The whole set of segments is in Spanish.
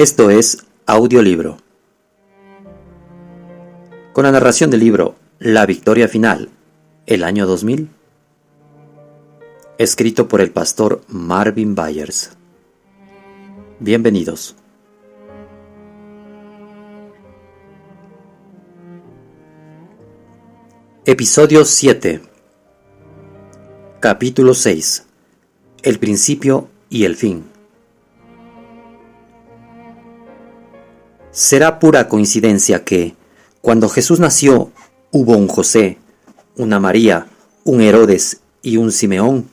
Esto es Audiolibro. Con la narración del libro La Victoria Final, el año 2000. Escrito por el pastor Marvin Byers. Bienvenidos. Episodio 7. Capítulo 6. El principio y el fin. Será pura coincidencia que, cuando Jesús nació, hubo un José, una María, un Herodes y un Simeón,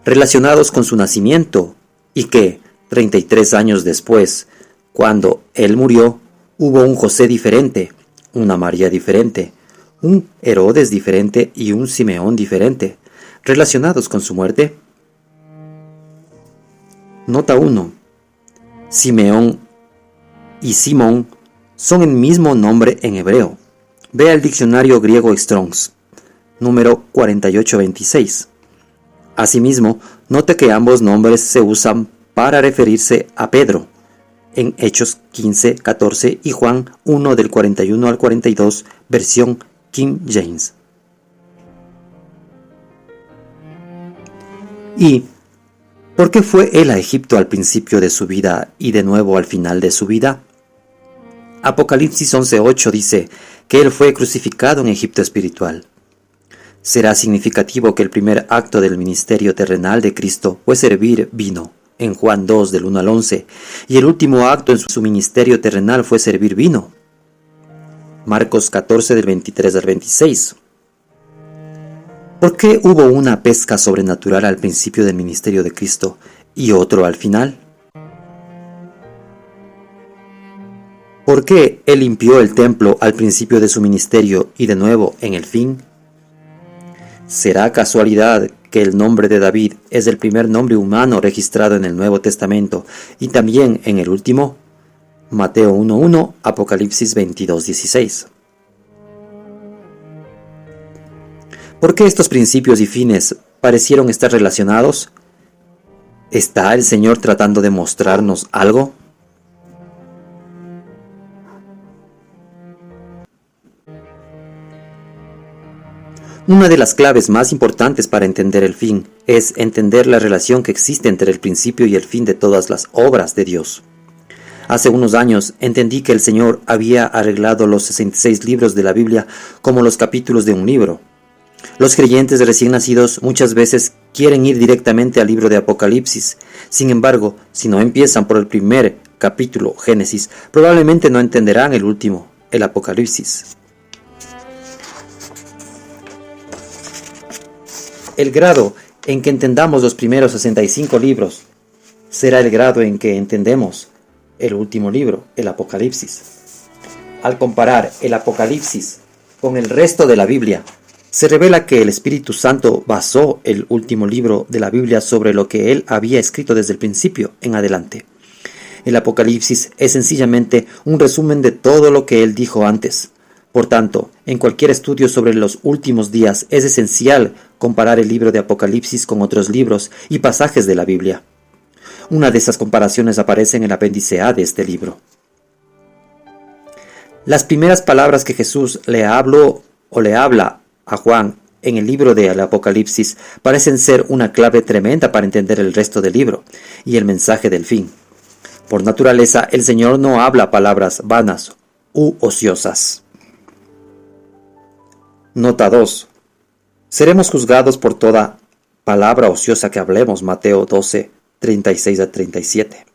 relacionados con su nacimiento, y que, 33 años después, cuando él murió, hubo un José diferente, una María diferente, un Herodes diferente y un Simeón diferente, relacionados con su muerte. Nota 1. Simeón y Simón son el mismo nombre en hebreo. Vea el diccionario griego Strongs, número 4826. Asimismo, note que ambos nombres se usan para referirse a Pedro, en Hechos 15, 14 y Juan 1 del 41 al 42, versión King James. ¿Y por qué fue él a Egipto al principio de su vida y de nuevo al final de su vida? Apocalipsis 11:8 dice que él fue crucificado en Egipto espiritual. Será significativo que el primer acto del ministerio terrenal de Cristo fue servir vino, en Juan 2 del 1 al 11, y el último acto en su ministerio terrenal fue servir vino. Marcos 14 del 23 al 26. ¿Por qué hubo una pesca sobrenatural al principio del ministerio de Cristo y otro al final? ¿Por qué él limpió el templo al principio de su ministerio y de nuevo en el fin? ¿Será casualidad que el nombre de David es el primer nombre humano registrado en el Nuevo Testamento y también en el último? Mateo 1:1, Apocalipsis 22:16. ¿Por qué estos principios y fines parecieron estar relacionados? ¿Está el Señor tratando de mostrarnos algo? Una de las claves más importantes para entender el fin es entender la relación que existe entre el principio y el fin de todas las obras de Dios. Hace unos años entendí que el Señor había arreglado los 66 libros de la Biblia como los capítulos de un libro. Los creyentes recién nacidos muchas veces quieren ir directamente al libro de Apocalipsis. Sin embargo, si no empiezan por el primer capítulo, Génesis, probablemente no entenderán el último, el Apocalipsis. El grado en que entendamos los primeros 65 libros será el grado en que entendemos el último libro, el Apocalipsis. Al comparar el Apocalipsis con el resto de la Biblia, se revela que el Espíritu Santo basó el último libro de la Biblia sobre lo que él había escrito desde el principio en adelante. El Apocalipsis es sencillamente un resumen de todo lo que él dijo antes. Por tanto, en cualquier estudio sobre los últimos días es esencial comparar el libro de Apocalipsis con otros libros y pasajes de la Biblia. Una de esas comparaciones aparece en el apéndice A de este libro. Las primeras palabras que Jesús le habla a Juan en el libro del Apocalipsis parecen ser una clave tremenda para entender el resto del libro y el mensaje del fin. Por naturaleza, el Señor no habla palabras vanas u ociosas. Nota 2. Seremos juzgados por toda palabra ociosa que hablemos. Mateo 12, 36 a 37.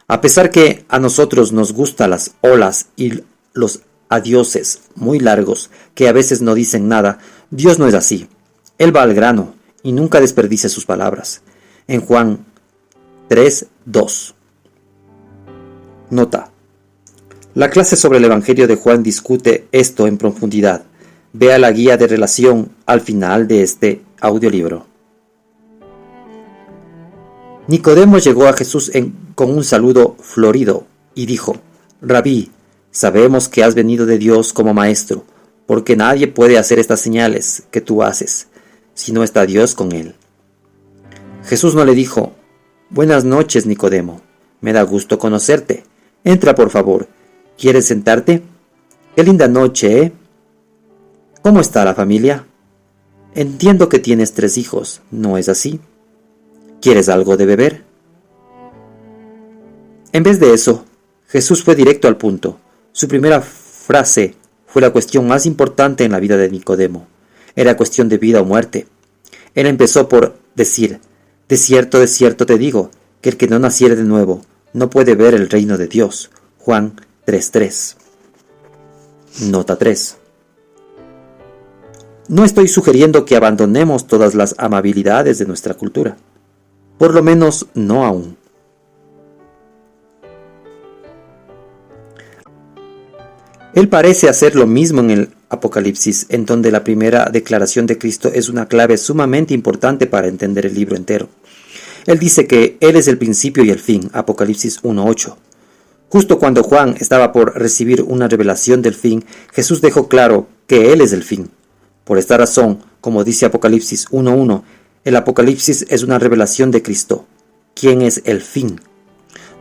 A pesar que a nosotros nos gustan las olas y los adioses muy largos que a veces no dicen nada, Dios no es así. Él va al grano y nunca desperdicia sus palabras. En Juan 3:2. Nota. La clase sobre el Evangelio de Juan discute esto en profundidad. Vea la guía de relación al final de este audiolibro. Nicodemo llegó a Jesús con un saludo florido y dijo: Rabí, sabemos que has venido de Dios como maestro, porque nadie puede hacer estas señales que tú haces, si no está Dios con él. Jesús no le dijo: Buenas noches, Nicodemo, Me da gusto conocerte. Entra, por favor. ¿Quieres sentarte? Qué linda noche, ¿eh? ¿Cómo está la familia? Entiendo que tienes 3 hijos, ¿no es así? ¿Quieres algo de beber? En vez de eso, Jesús fue directo al punto. Su primera frase fue la cuestión más importante en la vida de Nicodemo. Era cuestión de vida o muerte. Él empezó por decir: de cierto te digo, que el que no naciere de nuevo no puede ver el reino de Dios. Juan 3:3. Nota 3. No estoy sugiriendo que abandonemos todas las amabilidades de nuestra cultura. Por lo menos no aún. Él parece hacer lo mismo en el Apocalipsis, en donde la primera declaración de Cristo es una clave sumamente importante para entender el libro entero. Él dice que Él es el principio y el fin, Apocalipsis 1:8. Justo cuando Juan estaba por recibir una revelación del fin, Jesús dejó claro que Él es el fin. Por esta razón, como dice Apocalipsis 1:1, el Apocalipsis es una revelación de Cristo, quien es el fin.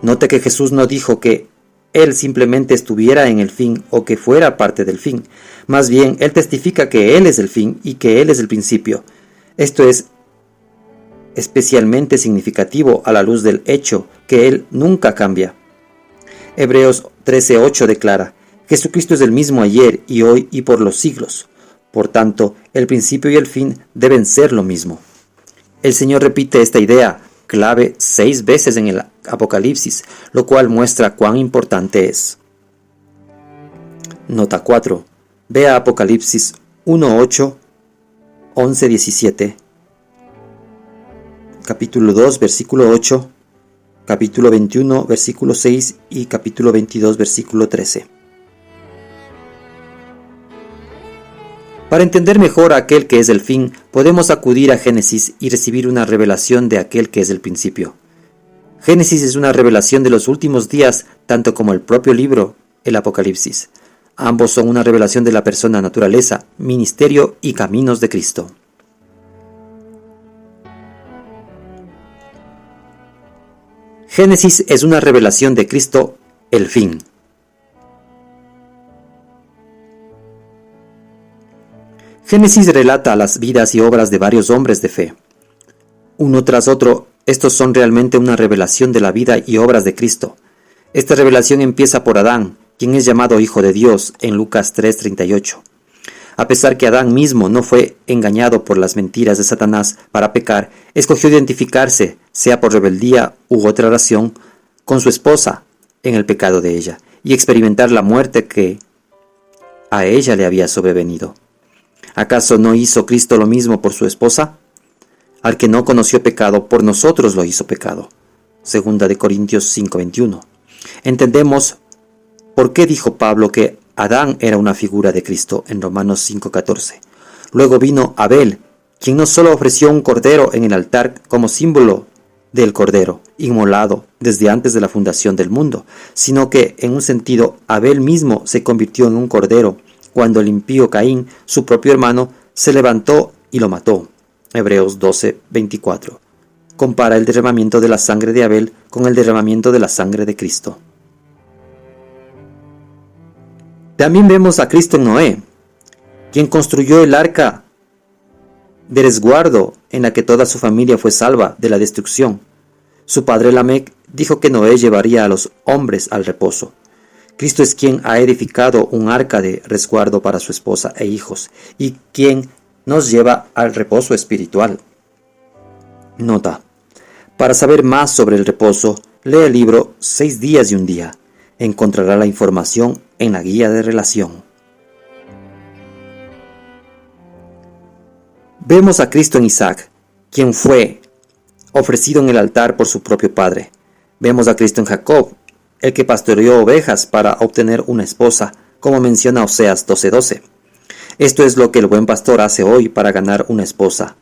Note que Jesús no dijo que Él simplemente estuviera en el fin o que fuera parte del fin. Más bien, Él testifica que Él es el fin y que Él es el principio. Esto es especialmente significativo a la luz del hecho que Él nunca cambia. Hebreos 13:8 declara: Jesucristo es el mismo ayer y hoy y por los siglos. Por tanto, el principio y el fin deben ser lo mismo. El Señor repite esta idea clave 6 veces en el Apocalipsis, lo cual muestra cuán importante es. Nota 4. Vea Apocalipsis 1:8, 11:17, capítulo 2, versículo 8, capítulo 21, versículo 6 y capítulo 22, versículo 13. Para entender mejor a aquel que es el fin, podemos acudir a Génesis y recibir una revelación de aquel que es el principio. Génesis es una revelación de los últimos días, tanto como el propio libro, el Apocalipsis. Ambos son una revelación de la persona, naturaleza, ministerio y caminos de Cristo. Génesis es una revelación de Cristo, el fin. Génesis relata las vidas y obras de varios hombres de fe. Uno tras otro, estos son realmente una revelación de la vida y obras de Cristo. Esta revelación empieza por Adán, quien es llamado Hijo de Dios en Lucas 3:38. A pesar que Adán mismo no fue engañado por las mentiras de Satanás para pecar, escogió identificarse, sea por rebeldía u otra razón, con su esposa en el pecado de ella y experimentar la muerte que a ella le había sobrevenido. ¿Acaso no hizo Cristo lo mismo por su esposa? Al que no conoció pecado, por nosotros lo hizo pecado. 2 Corintios 5:21. Entendemos por qué dijo Pablo que Adán era una figura de Cristo en Romanos 5:14. Luego vino Abel, quien no solo ofreció un cordero en el altar como símbolo del cordero, inmolado desde antes de la fundación del mundo, sino que, en un sentido, Abel mismo se convirtió en un cordero cuando el impío Caín, su propio hermano, se levantó y lo mató. Hebreos 12:24. Compara el derramamiento de la sangre de Abel con el derramamiento de la sangre de Cristo. También vemos a Cristo en Noé, quien construyó el arca de resguardo en la que toda su familia fue salva de la destrucción. Su padre Lamec dijo que Noé llevaría a los hombres al reposo. Cristo es quien ha edificado un arca de resguardo para su esposa e hijos, y quien nos lleva al reposo espiritual. Nota: para saber más sobre el reposo, lee el libro 6 días y un día. Encontrará la información en la guía de relación. Vemos a Cristo en Isaac, quien fue ofrecido en el altar por su propio padre. Vemos a Cristo en Jacob, el que pastoreó ovejas para obtener una esposa, como menciona Oseas 12:12. Esto es lo que el buen pastor hace hoy para ganar una esposa: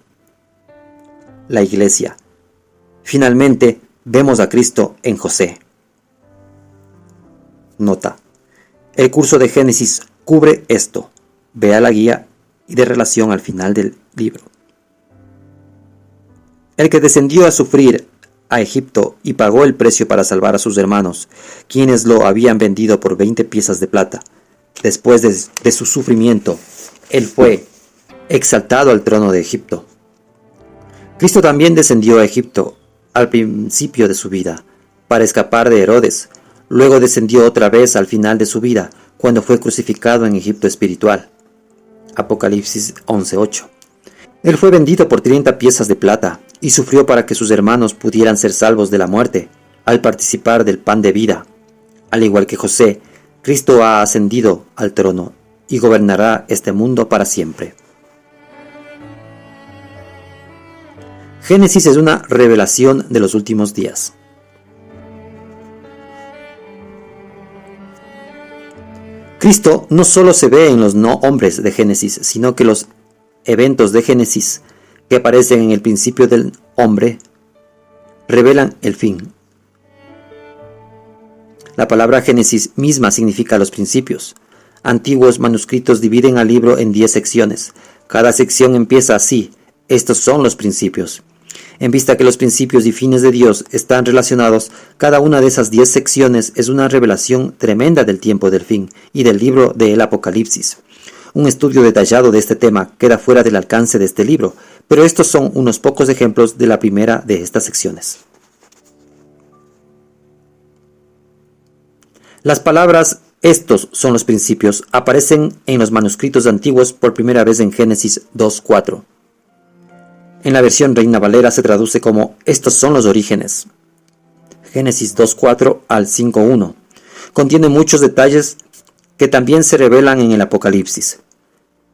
la iglesia. Finalmente, vemos a Cristo en José. Nota: el curso de Génesis cubre esto. Vea la guía y de relación al final del libro. El que descendió a sufrir a Egipto y pagó el precio para salvar a sus hermanos, quienes lo habían vendido por 20 piezas de plata. Después de su sufrimiento, él fue exaltado al trono de Egipto. Cristo también descendió a Egipto al principio de su vida, para escapar de Herodes. Luego descendió otra vez al final de su vida, cuando fue crucificado en Egipto espiritual. Apocalipsis 11:8. Él fue vendido por 30 piezas de plata y sufrió para que sus hermanos pudieran ser salvos de la muerte, al participar del pan de vida. Al igual que José, Cristo ha ascendido al trono y gobernará este mundo para siempre. Génesis es una revelación de los últimos días. Cristo no solo se ve en los no hombres de Génesis, sino que los eventos de Génesis que aparecen en el principio del hombre revelan el fin. La palabra Génesis misma significa los principios. Antiguos manuscritos dividen al libro en 10 secciones. Cada sección empieza así: estos son los principios. En vista que los principios y fines de Dios están relacionados, cada una de esas 10 secciones es una revelación tremenda del tiempo del fin y del libro del Apocalipsis. Un estudio detallado de este tema queda fuera del alcance de este libro, pero estos son unos pocos ejemplos de la primera de estas secciones. Las palabras "estos son los principios" aparecen en los manuscritos antiguos por primera vez en Génesis 2:4. En la versión Reina Valera se traduce como "estos son los orígenes". Génesis 2:4 al 5:1 contiene muchos detalles que también se revelan en el Apocalipsis.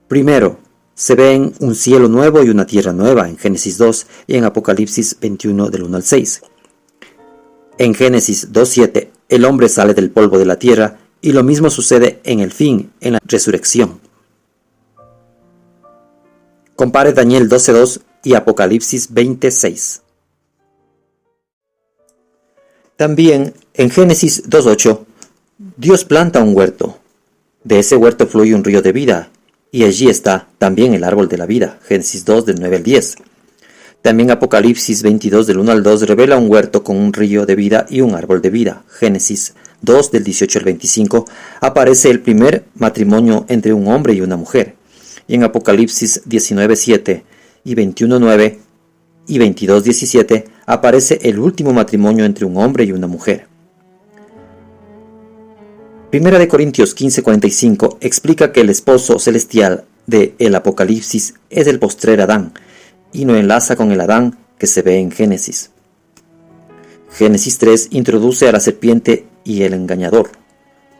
Primero, se ven un cielo nuevo y una tierra nueva en Génesis 2 y en Apocalipsis 21 del 1 al 6. En Génesis 2:7, el hombre sale del polvo de la tierra, y lo mismo sucede en el fin, en la resurrección. Compare Daniel 12:2 y Apocalipsis 20:6. También en Génesis 2:8, Dios planta un huerto. De ese huerto fluye un río de vida, y allí está también el árbol de la vida. Génesis 2 del 9 al 10. También Apocalipsis 22 del 1 al 2 revela un huerto con un río de vida y un árbol de vida. Génesis 2 del 18 al 25 aparece el primer matrimonio entre un hombre y una mujer. Y en Apocalipsis 19:7 y 21:9 y 22:17 aparece el último matrimonio entre un hombre y una mujer. Primera de Corintios 15:45 explica que el esposo celestial de el Apocalipsis es el postrer Adán, y no enlaza con el Adán que se ve en Génesis. Génesis 3 introduce a la serpiente y el engañador.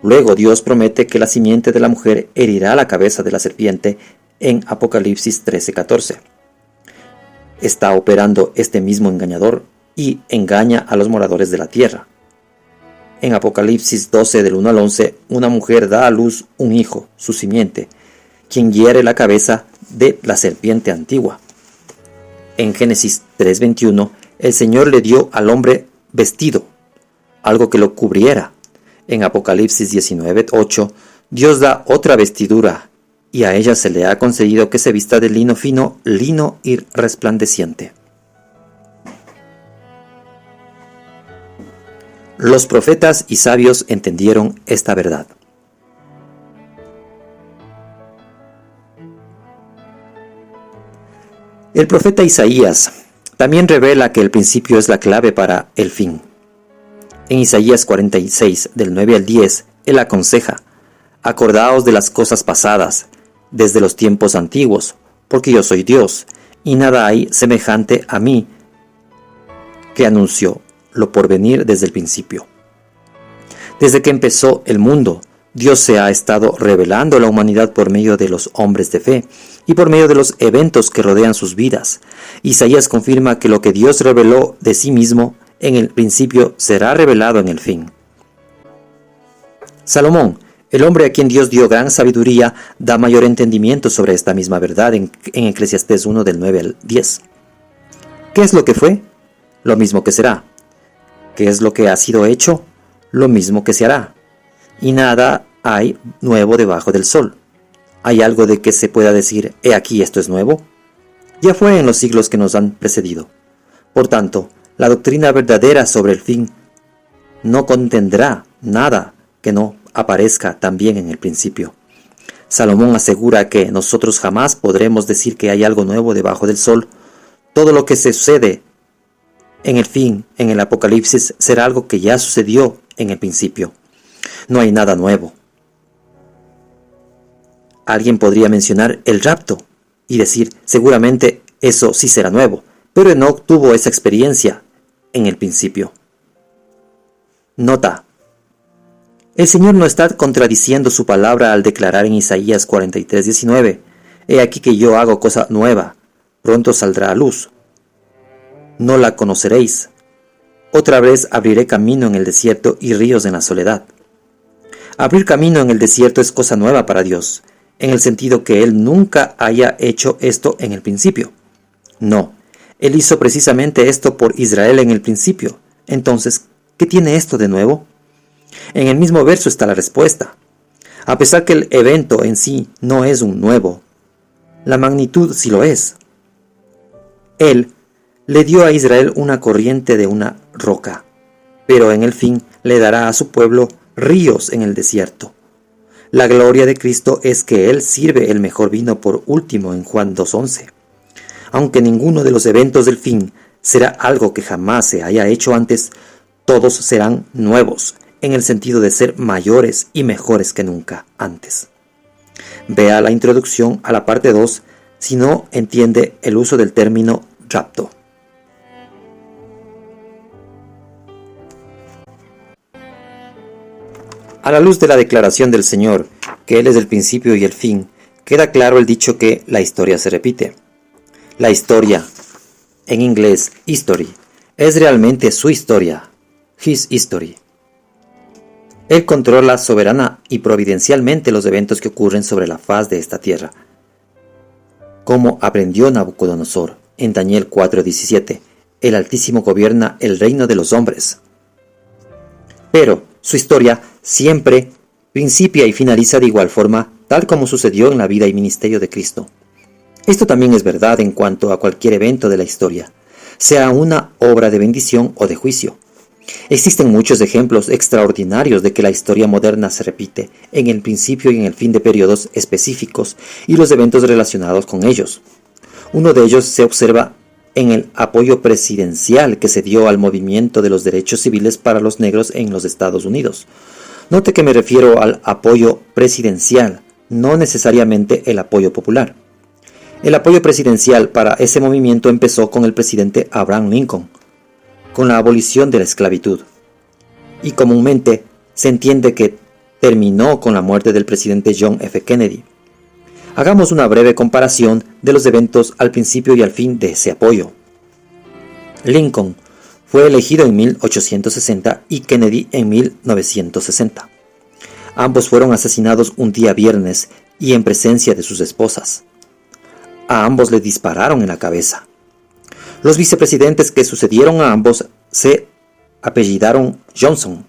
Luego Dios promete que la simiente de la mujer herirá la cabeza de la serpiente en Apocalipsis 13:14. Está operando este mismo engañador y engaña a los moradores de la tierra. En Apocalipsis 12 del 1 al 11, una mujer da a luz un hijo, su simiente, quien hiere la cabeza de la serpiente antigua. En Génesis 3:21, el Señor le dio al hombre vestido, algo que lo cubriera. En Apocalipsis 19:8, Dios da otra vestidura, y a ella se le ha concedido que se vista de lino fino, lino y resplandeciente. Los profetas y sabios entendieron esta verdad. El profeta Isaías también revela que el principio es la clave para el fin. En Isaías 46, del 9 al 10, él aconseja: acordaos de las cosas pasadas, desde los tiempos antiguos, porque yo soy Dios, y nada hay semejante a mí, que anunció lo por venir desde el principio. Desde que empezó el mundo, Dios se ha estado revelando a la humanidad por medio de los hombres de fe y por medio de los eventos que rodean sus vidas. Isaías confirma que lo que Dios reveló de sí mismo en el principio será revelado en el fin. Salomón, el hombre a quien Dios dio gran sabiduría, da mayor entendimiento sobre esta misma verdad en Eclesiastés 1 del 9 al 10. ¿Qué es lo que fue? Lo mismo que será. ¿Qué es lo que ha sido hecho? Lo mismo que se hará. Y nada hay nuevo debajo del sol. ¿Hay algo de que se pueda decir, he aquí esto es nuevo? Ya fue en los siglos que nos han precedido. Por tanto, La doctrina verdadera sobre el fin no contendrá nada que no aparezca también en el principio. Salomón asegura que nosotros jamás podremos decir que hay algo nuevo debajo del sol. Todo lo que sucede en el fin, en el Apocalipsis, será algo que ya sucedió en el principio. No hay nada nuevo. Alguien podría mencionar el rapto y decir, seguramente eso sí será nuevo, pero Enoc tuvo esa experiencia en el principio. Nota: el Señor no está contradiciendo su palabra al declarar en Isaías 43:19, «He aquí que yo hago cosa nueva, pronto saldrá a luz. No la conoceréis. Otra vez abriré camino en el desierto y ríos en la soledad». Abrir camino en el desierto es cosa nueva para Dios, en el sentido que Él nunca haya hecho esto en el principio. No, Él hizo precisamente esto por Israel en el principio. Entonces, ¿qué tiene esto de nuevo? En el mismo verso está la respuesta. A pesar que el evento en sí no es un nuevo, la magnitud sí lo es. Él le dio a Israel una corriente de una roca, pero en el fin le dará a su pueblo ríos en el desierto. La gloria de Cristo es que Él sirve el mejor vino por último en Juan 2:11. Aunque ninguno de los eventos del fin será algo que jamás se haya hecho antes, todos serán nuevos, en el sentido de ser mayores y mejores que nunca antes. Vea la introducción a la parte 2 si no entiende el uso del término rapto. A la luz de la declaración del Señor, que Él es el principio y el fin, queda claro el dicho que la historia se repite. La historia, en inglés history, es realmente su historia, his history. Él controla soberana y providencialmente los eventos que ocurren sobre la faz de esta tierra. Como aprendió Nabucodonosor en Daniel 4:17, el Altísimo gobierna el reino de los hombres. Pero su historia siempre principia y finaliza de igual forma, tal como sucedió en la vida y ministerio de Cristo. Esto también es verdad en cuanto a cualquier evento de la historia, sea una obra de bendición o de juicio. Existen muchos ejemplos extraordinarios de que la historia moderna se repite en el principio y en el fin de periodos específicos y los eventos relacionados con ellos. Uno de ellos se observa en el apoyo presidencial que se dio al movimiento de los derechos civiles para los negros en los Estados Unidos. Note que me refiero al apoyo presidencial, no necesariamente el apoyo popular. El apoyo presidencial para ese movimiento empezó con el presidente Abraham Lincoln, con la abolición de la esclavitud, y comúnmente se entiende que terminó con la muerte del presidente John F. Kennedy. Hagamos una breve comparación de los eventos al principio y al fin de ese apoyo. Lincoln fue elegido en 1860 y Kennedy en 1960. Ambos fueron asesinados un día viernes y en presencia de sus esposas. A ambos le dispararon en la cabeza. Los vicepresidentes que sucedieron a ambos se apellidaron Johnson.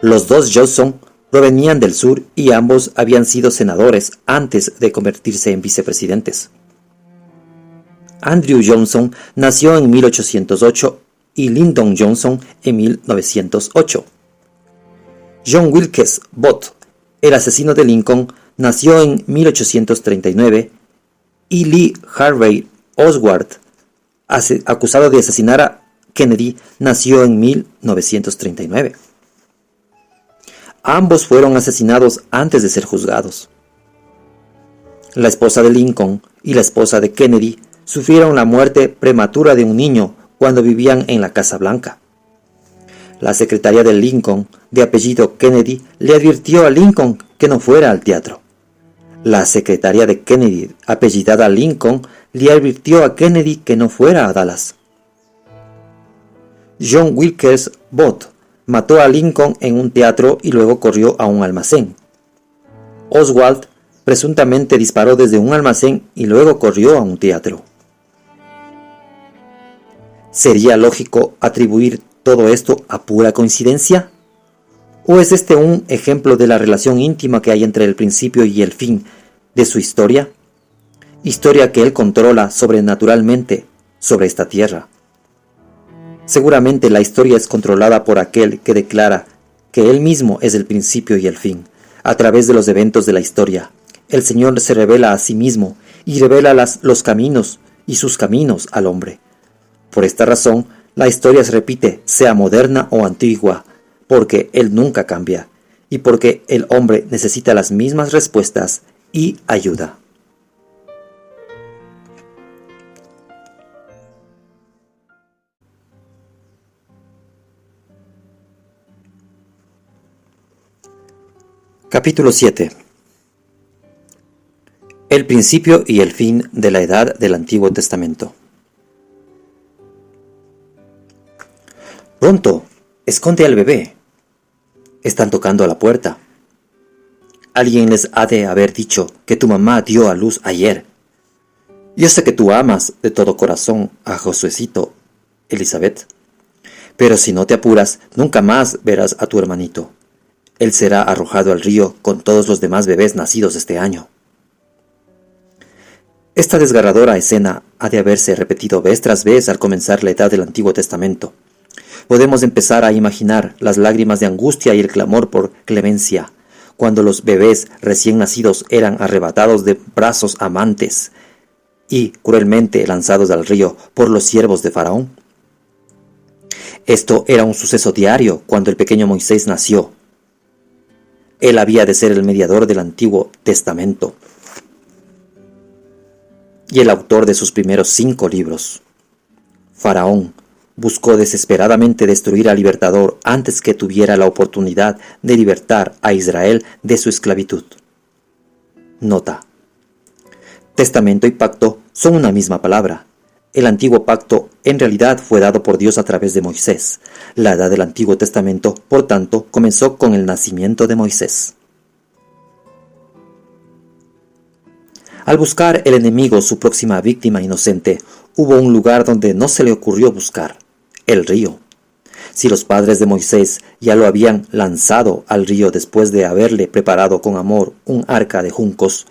Los dos Johnson provenían del sur y ambos habían sido senadores antes de convertirse en vicepresidentes. Andrew Johnson nació en 1808 y Lyndon Johnson en 1908. John Wilkes Booth, el asesino de Lincoln, nació en 1839 y Lee Harvey Oswald, acusado de asesinar a Kennedy, nació en 1939. Ambos fueron asesinados antes de ser juzgados. La esposa de Lincoln y la esposa de Kennedy sufrieron la muerte prematura de un niño cuando vivían en la Casa Blanca. La secretaria de Lincoln, de apellido Kennedy, le advirtió a Lincoln que no fuera al teatro. La secretaria de Kennedy, apellidada Lincoln, le advirtió a Kennedy que no fuera a Dallas. John Wilkes Booth mató a Lincoln en un teatro y luego corrió a un almacén. Oswald presuntamente disparó desde un almacén y luego corrió a un teatro. ¿Sería lógico atribuir todo esto a pura coincidencia? ¿O es este un ejemplo de la relación íntima que hay entre el principio y el fin de su historia? Historia que él controla sobrenaturalmente sobre esta tierra. Seguramente la historia es controlada por aquel que declara que Él mismo es el principio y el fin. A través de los eventos de la historia, el Señor se revela a sí mismo y revela los caminos y sus caminos al hombre. Por esta razón, la historia se repite, sea moderna o antigua, porque Él nunca cambia y porque el hombre necesita las mismas respuestas y ayuda. Capítulo 7. El principio y el fin de la edad del Antiguo Testamento. Pronto, esconde al bebé. Están tocando a la puerta. Alguien les ha de haber dicho que tu mamá dio a luz ayer. Yo sé que tú amas de todo corazón a Josuecito, Elizabeth, pero si no te apuras, nunca más verás a tu hermanito. Él será arrojado al río con todos los demás bebés nacidos este año. Esta desgarradora escena ha de haberse repetido vez tras vez al comenzar la edad del Antiguo Testamento. Podemos empezar a imaginar las lágrimas de angustia y el clamor por clemencia, cuando los bebés recién nacidos eran arrebatados de brazos amantes y cruelmente lanzados al río por los siervos de Faraón. Esto era un suceso diario cuando el pequeño Moisés nació. Él había de ser el mediador del Antiguo Testamento y el autor de sus primeros 5 libros. Faraón buscó desesperadamente destruir al libertador antes que tuviera la oportunidad de libertar a Israel de su esclavitud. Nota: testamento y pacto son una misma palabra. El antiguo pacto en realidad fue dado por Dios a través de Moisés. La edad del Antiguo Testamento, por tanto, comenzó con el nacimiento de Moisés. Al buscar el enemigo su próxima víctima inocente, hubo un lugar donde no se le ocurrió buscar: el río. Si los padres de Moisés ya lo habían lanzado al río después de haberle preparado con amor un arca de juncos,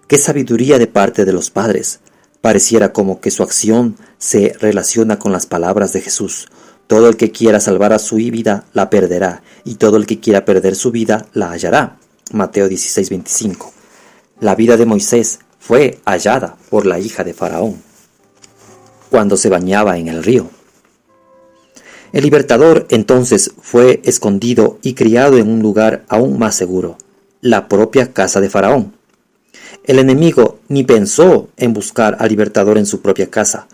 ¡qué sabiduría de parte de los padres! Pareciera como que su acción se relaciona con las palabras de Jesús: todo el que quiera salvar a su vida la perderá, y todo el que quiera perder su vida la hallará. Mateo 16:25. La vida de Moisés fue hallada por la hija de Faraón cuando se bañaba en el río. El libertador entonces fue escondido y criado en un lugar aún más seguro, la propia casa de Faraón. El enemigo ni pensó en buscar al libertador en su propia casa.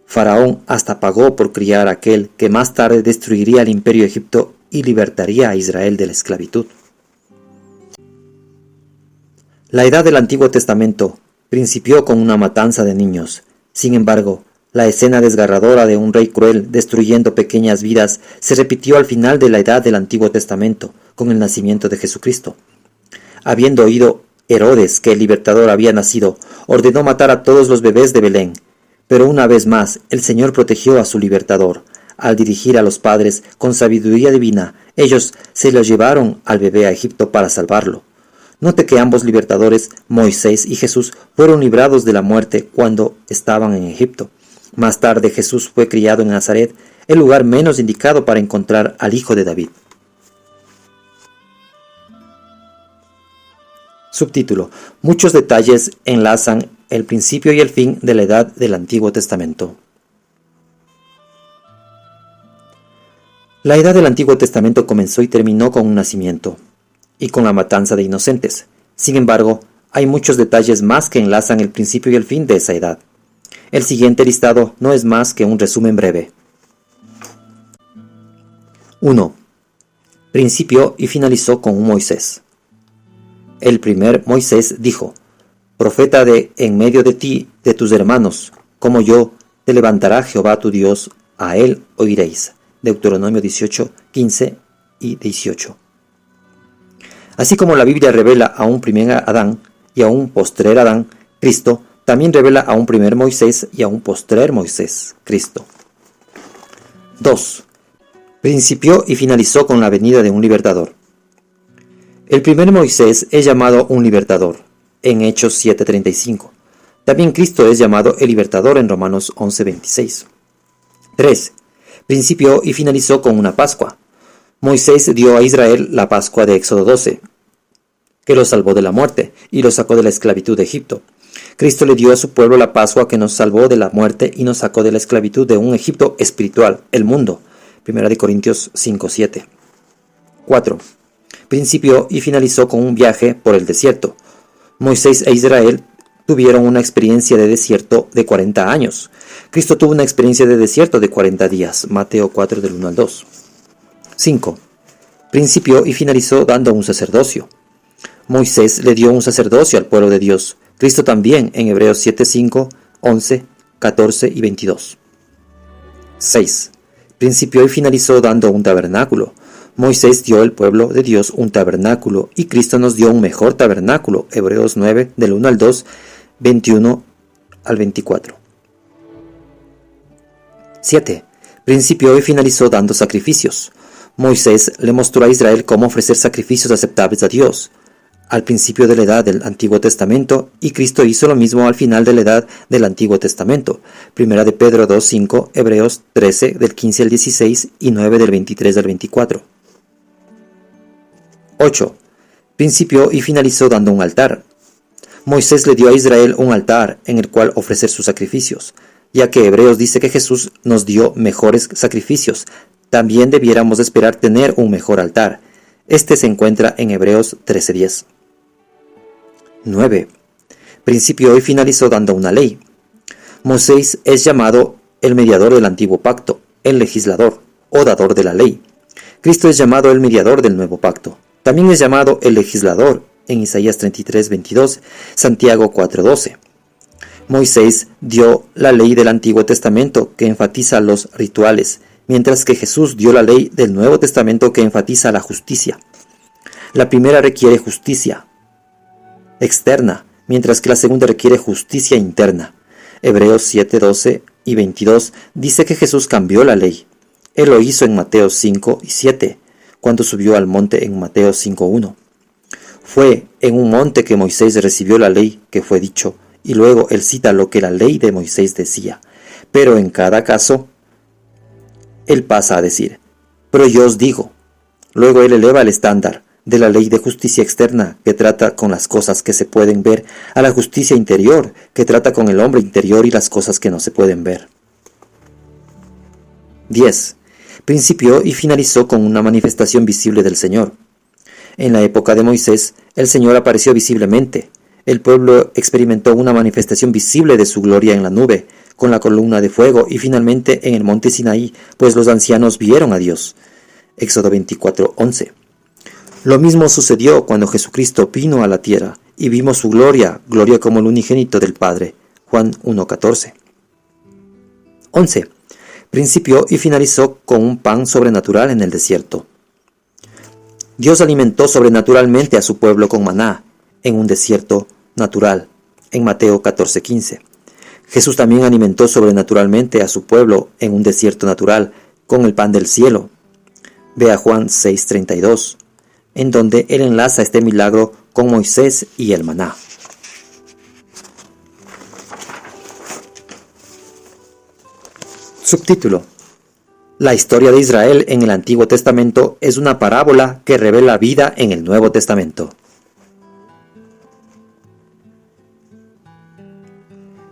Faraón hasta pagó por criar a aquel que más tarde destruiría el imperio de Egipto y libertaría a Israel de la esclavitud. La edad del Antiguo Testamento principió con una matanza de niños. Sin embargo, la escena desgarradora de un rey cruel destruyendo pequeñas vidas se repitió al final de la edad del Antiguo Testamento, con el nacimiento de Jesucristo. Habiendo oído Herodes que el libertador había nacido, ordenó matar a todos los bebés de Belén. Pero una vez más, el Señor protegió a su libertador. Al dirigir a los padres con sabiduría divina, ellos se lo llevaron al bebé a Egipto para salvarlo. Note que ambos libertadores, Moisés y Jesús, fueron librados de la muerte cuando estaban en Egipto. Más tarde Jesús fue criado en Nazaret, el lugar menos indicado para encontrar al hijo de David. Subtítulo: muchos detalles enlazan el principio y el fin de la edad del Antiguo Testamento. La edad del Antiguo Testamento comenzó y terminó con un nacimiento y con la matanza de inocentes. Sin embargo, hay muchos detalles más que enlazan el principio y el fin de esa edad. El siguiente listado no es más que un resumen breve. 1. Principió y finalizó con un Moisés. El primer Moisés dijo: profeta de en medio de ti, de tus hermanos, como yo, te levantará Jehová tu Dios, a él oiréis. Deuteronomio 18, 15 y 18. Así como la Biblia revela a un primer Adán y a un postrer Adán, Cristo también revela a un primer Moisés y a un postrer Moisés, Cristo. 2. Principió y finalizó con la venida de un libertador. El primer Moisés es llamado un libertador, en Hechos 7:35. También Cristo es llamado el libertador en Romanos 11:26. 3. Principió y finalizó con una Pascua. Moisés dio a Israel la Pascua de Éxodo 12, que los salvó de la muerte y los sacó de la esclavitud de Egipto. Cristo le dio a su pueblo la Pascua que nos salvó de la muerte y nos sacó de la esclavitud de un Egipto espiritual, el mundo. 1 Corintios 5:7. 4. Principió y finalizó con un viaje por el desierto. Moisés e Israel tuvieron una experiencia de desierto de 40 años. Cristo tuvo una experiencia de desierto de 40 días. Mateo 4 del 1 al 2. 5. Principió y finalizó dando un sacerdocio. Moisés le dio un sacerdocio al pueblo de Dios. Cristo también en Hebreos 7:5, 11, 14 y 22. 6. Principió y finalizó dando un tabernáculo. Moisés dio al pueblo de Dios un tabernáculo y Cristo nos dio un mejor tabernáculo. Hebreos 9 del 1 al 2, 21 al 24. 7. Principió y finalizó dando sacrificios. Moisés le mostró a Israel cómo ofrecer sacrificios aceptables a Dios al principio de la edad del Antiguo Testamento, y Cristo hizo lo mismo al final de la edad del Antiguo Testamento. Primera de Pedro 2:5, Hebreos 13 del 15 al 16 y 9 del 23 al 24. 8. Principió y finalizó dando un altar. Moisés le dio a Israel un altar en el cual ofrecer sus sacrificios, ya que Hebreos dice que Jesús nos dio mejores sacrificios. También debiéramos esperar tener un mejor altar. Este se encuentra en Hebreos 13:10. 9. Principió y finalizó dando una ley. Moisés es llamado el mediador del antiguo pacto, el legislador o dador de la ley. Cristo es llamado el mediador del nuevo pacto. También es llamado el legislador en Isaías 33:22, Santiago 4:12. Moisés dio la ley del Antiguo Testamento que enfatiza los rituales, mientras que Jesús dio la ley del Nuevo Testamento que enfatiza la justicia. La primera requiere justicia externa, mientras que la segunda requiere justicia interna. Hebreos 7:12 y 22 dice que Jesús cambió la ley. Él lo hizo en Mateo 5 y 7, cuando subió al monte en Mateo 5:1. Fue en un monte que Moisés recibió la ley que fue dicho, y luego él cita lo que la ley de Moisés decía. Pero en cada caso, él pasa a decir, pero yo os digo. Luego él eleva el estándar de la ley de justicia externa, que trata con las cosas que se pueden ver, a la justicia interior, que trata con el hombre interior y las cosas que no se pueden ver. 10. Principió y finalizó con una manifestación visible del Señor. En la época de Moisés, el Señor apareció visiblemente. El pueblo experimentó una manifestación visible de su gloria en la nube, con la columna de fuego, y finalmente en el monte Sinaí, pues los ancianos vieron a Dios. Éxodo 24:11. Lo mismo sucedió cuando Jesucristo vino a la tierra, y vimos su gloria, gloria como el unigénito del Padre. Juan 1:14. 11. Principió y finalizó con un pan sobrenatural en el desierto. Dios alimentó sobrenaturalmente a su pueblo con maná, en un desierto natural, en Mateo 14:15. Jesús también alimentó sobrenaturalmente a su pueblo en un desierto natural, con el pan del cielo. Ve a Juan 6:32, en donde él enlaza este milagro con Moisés y el maná. Subtítulo: La historia de Israel en el Antiguo Testamento es una parábola que revela vida en el Nuevo Testamento.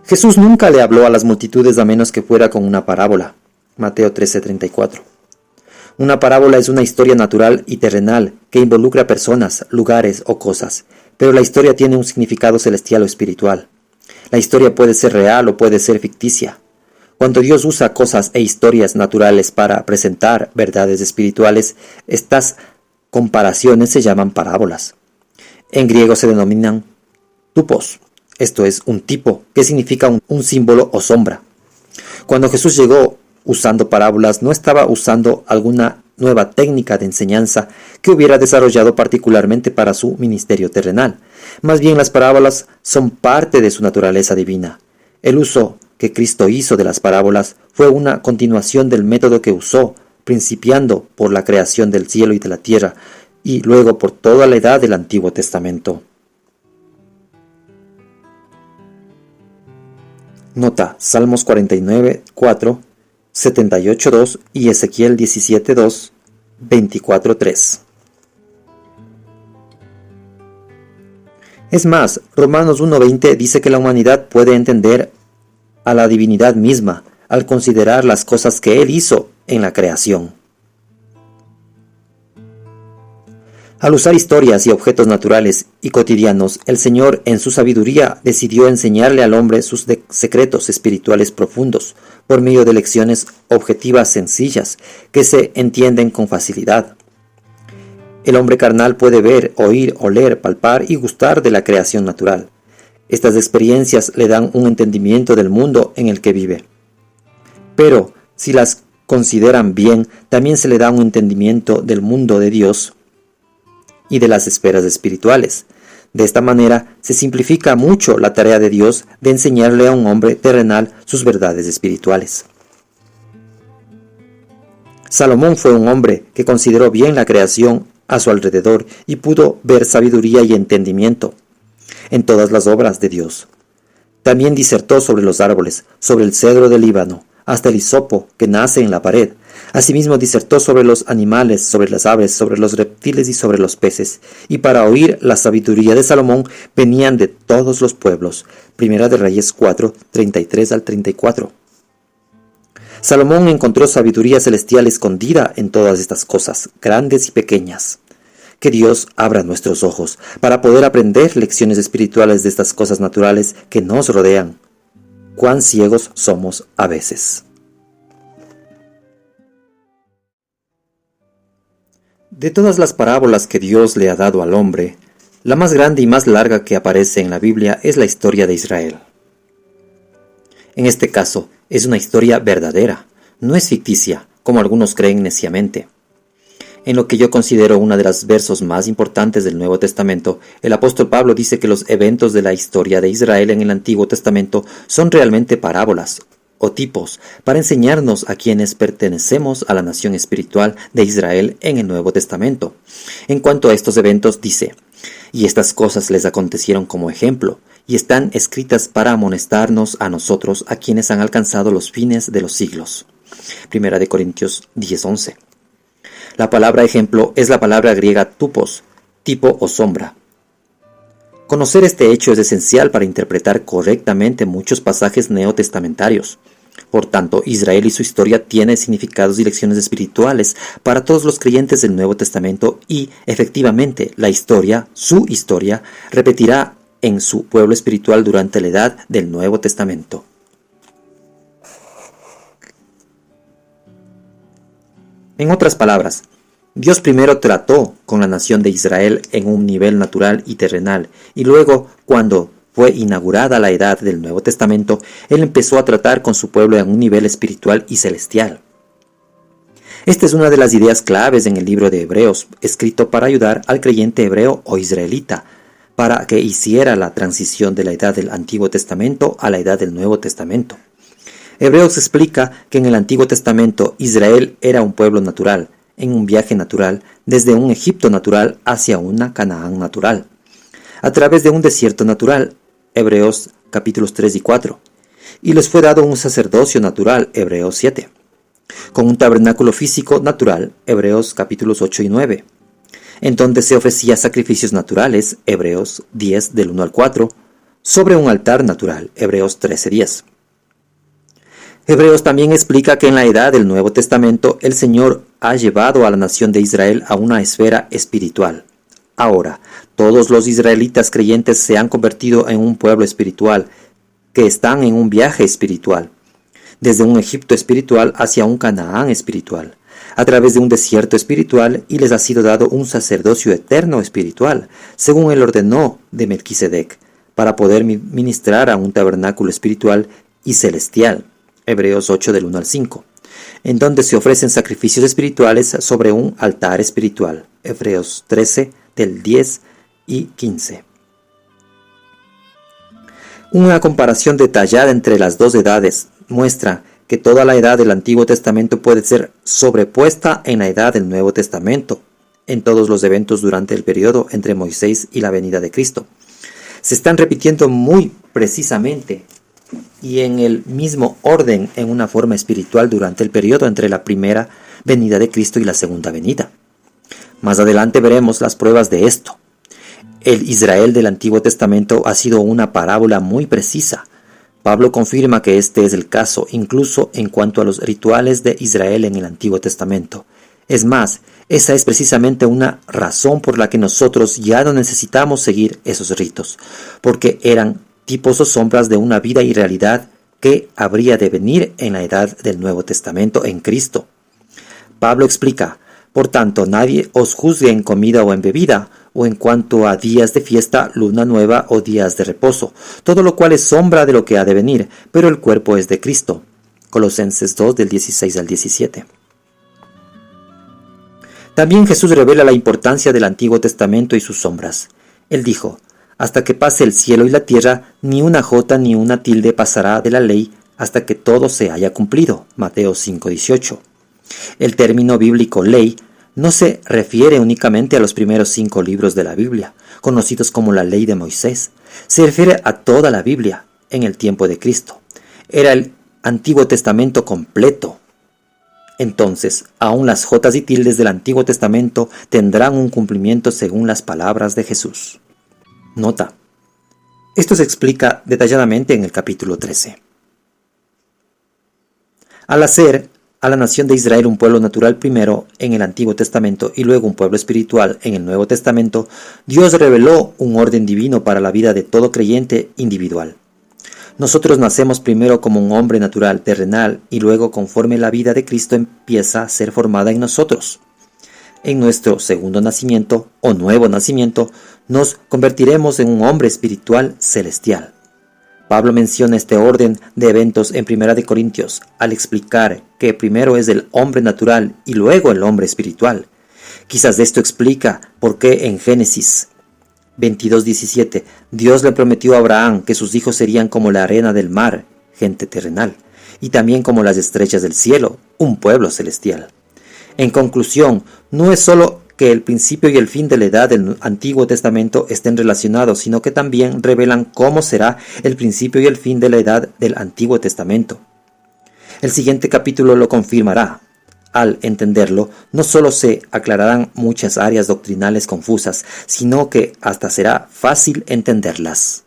Jesús nunca le habló a las multitudes a menos que fuera con una parábola. Mateo 13:34. Una parábola es una historia natural y terrenal que involucra personas, lugares o cosas, pero la historia tiene un significado celestial o espiritual. La historia puede ser real o puede ser ficticia. Cuando Dios usa cosas e historias naturales para presentar verdades espirituales, estas comparaciones se llaman parábolas. En griego se denominan tupos. Esto es un tipo, que significa un símbolo o sombra. Cuando Jesús llegó usando parábolas, no estaba usando alguna nueva técnica de enseñanza que hubiera desarrollado particularmente para su ministerio terrenal. Más bien, las parábolas son parte de su naturaleza divina. El uso que Cristo hizo de las parábolas fue una continuación del método que usó, principiando por la creación del cielo y de la tierra, y luego por toda la edad del Antiguo Testamento. Nota: Salmos 49:4, 78:2 y Ezequiel 17:2, 24:3. Es más, Romanos 1:20 dice que la humanidad puede entender a la divinidad misma al considerar las cosas que Él hizo en la creación. Al usar historias y objetos naturales y cotidianos, el Señor en su sabiduría decidió enseñarle al hombre sus secretos espirituales profundos por medio de lecciones objetivas sencillas que se entienden con facilidad. El hombre carnal puede ver, oír, oler, palpar y gustar de la creación natural. Estas experiencias le dan un entendimiento del mundo en el que vive. Pero, si las consideran bien, también se le da un entendimiento del mundo de Dios y de las esferas espirituales. De esta manera, se simplifica mucho la tarea de Dios de enseñarle a un hombre terrenal sus verdades espirituales. Salomón fue un hombre que consideró bien la creación a su alrededor y pudo ver sabiduría y entendimiento en todas las obras de Dios. También disertó sobre los árboles, sobre el cedro del Líbano, hasta el hisopo que nace en la pared. Asimismo disertó sobre los animales, sobre las aves, sobre los reptiles y sobre los peces. Y para oír la sabiduría de Salomón venían de todos los pueblos. Primera de Reyes 4, 33 al 34. Salomón encontró sabiduría celestial escondida en todas estas cosas, grandes y pequeñas. Que Dios abra nuestros ojos para poder aprender lecciones espirituales de estas cosas naturales que nos rodean. Cuán ciegos somos a veces. De todas las parábolas que Dios le ha dado al hombre, la más grande y más larga que aparece en la Biblia es la historia de Israel. En este caso, es una historia verdadera, no es ficticia, como algunos creen neciamente. En lo que yo considero uno de los versos más importantes del Nuevo Testamento, el apóstol Pablo dice que los eventos de la historia de Israel en el Antiguo Testamento son realmente parábolas o tipos para enseñarnos a quienes pertenecemos a la nación espiritual de Israel en el Nuevo Testamento. En cuanto a estos eventos dice: y estas cosas les acontecieron como ejemplo, y están escritas para amonestarnos a nosotros, a quienes han alcanzado los fines de los siglos. Primera de Corintios 10:11. La palabra ejemplo es la palabra griega tupos, tipo o sombra. Conocer este hecho es esencial para interpretar correctamente muchos pasajes neotestamentarios. Por tanto, Israel y su historia tiene significados y lecciones espirituales para todos los creyentes del Nuevo Testamento y, efectivamente, su historia, repetirá en su pueblo espiritual durante la edad del Nuevo Testamento. En otras palabras, Dios primero trató con la nación de Israel en un nivel natural y terrenal, y luego, cuando fue inaugurada la edad del Nuevo Testamento, Él empezó a tratar con su pueblo en un nivel espiritual y celestial. Esta es una de las ideas claves en el libro de Hebreos, escrito para ayudar al creyente hebreo o israelita, para que hiciera la transición de la edad del Antiguo Testamento a la edad del Nuevo Testamento. Hebreos explica que en el Antiguo Testamento Israel era un pueblo natural, en un viaje natural, desde un Egipto natural hacia una Canaán natural, a través de un desierto natural, Hebreos capítulos 3 y 4, y les fue dado un sacerdocio natural, Hebreos 7, con un tabernáculo físico natural, Hebreos capítulos 8 y 9, en donde se ofrecía sacrificios naturales, Hebreos 10 del 1 al 4, sobre un altar natural, Hebreos 13:10. Hebreos también explica que en la edad del Nuevo Testamento el Señor ha llevado a la nación de Israel a una esfera espiritual. Ahora, todos los israelitas creyentes se han convertido en un pueblo espiritual, que están en un viaje espiritual, desde un Egipto espiritual hacia un Canaán espiritual, a través de un desierto espiritual, y les ha sido dado un sacerdocio eterno espiritual, según Él ordenó de Melquisedec, para poder ministrar a un tabernáculo espiritual y celestial. Hebreos 8 del 1 al 5, en donde se ofrecen sacrificios espirituales sobre un altar espiritual. Hebreos 13 del 10 y 15. Una comparación detallada entre las dos edades muestra que toda la edad del Antiguo Testamento puede ser sobrepuesta en la edad del Nuevo Testamento, en todos los eventos durante el periodo entre Moisés y la venida de Cristo. Se están repitiendo muy precisamente y en el mismo orden en una forma espiritual durante el periodo entre la primera venida de Cristo y la segunda venida. Más adelante veremos las pruebas de esto. El Israel del Antiguo Testamento ha sido una parábola muy precisa. Pablo confirma que este es el caso incluso en cuanto a los rituales de Israel en el Antiguo Testamento. Es más, esa es precisamente una razón por la que nosotros ya no necesitamos seguir esos ritos, porque eran tipos o sombras de una vida y realidad que habría de venir en la edad del Nuevo Testamento en Cristo. Pablo explica: por tanto, nadie os juzgue en comida o en bebida, o en cuanto a días de fiesta, luna nueva o días de reposo, todo lo cual es sombra de lo que ha de venir, pero el cuerpo es de Cristo. Colosenses 2 del 16 al 17. También Jesús revela la importancia del Antiguo Testamento y sus sombras. Él dijo: hasta que pase el cielo y la tierra, ni una jota ni una tilde pasará de la ley hasta que todo se haya cumplido. Mateo 5:18. El término bíblico ley no se refiere únicamente a los primeros 5 libros de la Biblia, conocidos como la ley de Moisés. Se refiere a toda la Biblia en el tiempo de Cristo. Era el Antiguo Testamento completo. Entonces, aún las jotas y tildes del Antiguo Testamento tendrán un cumplimiento según las palabras de Jesús. Nota: esto se explica detalladamente en el capítulo 13. Al hacer a la nación de Israel un pueblo natural primero en el Antiguo Testamento y luego un pueblo espiritual en el Nuevo Testamento, Dios reveló un orden divino para la vida de todo creyente individual. Nosotros nacemos primero como un hombre natural, terrenal, y luego conforme la vida de Cristo empieza a ser formada en nosotros. En nuestro segundo nacimiento, o nuevo nacimiento, nos convertiremos en un hombre espiritual celestial. Pablo menciona este orden de eventos en 1 Corintios, al explicar que primero es el hombre natural y luego el hombre espiritual. Quizás esto explica por qué en Génesis 22:17, Dios le prometió a Abraham que sus hijos serían como la arena del mar, gente terrenal, y también como las estrellas del cielo, un pueblo celestial. En conclusión, no es solo que el principio y el fin de la edad del Antiguo Testamento estén relacionados, sino que también revelan cómo será el principio y el fin de la edad del Antiguo Testamento. El siguiente capítulo lo confirmará. Al entenderlo, no solo se aclararán muchas áreas doctrinales confusas, sino que hasta será fácil entenderlas.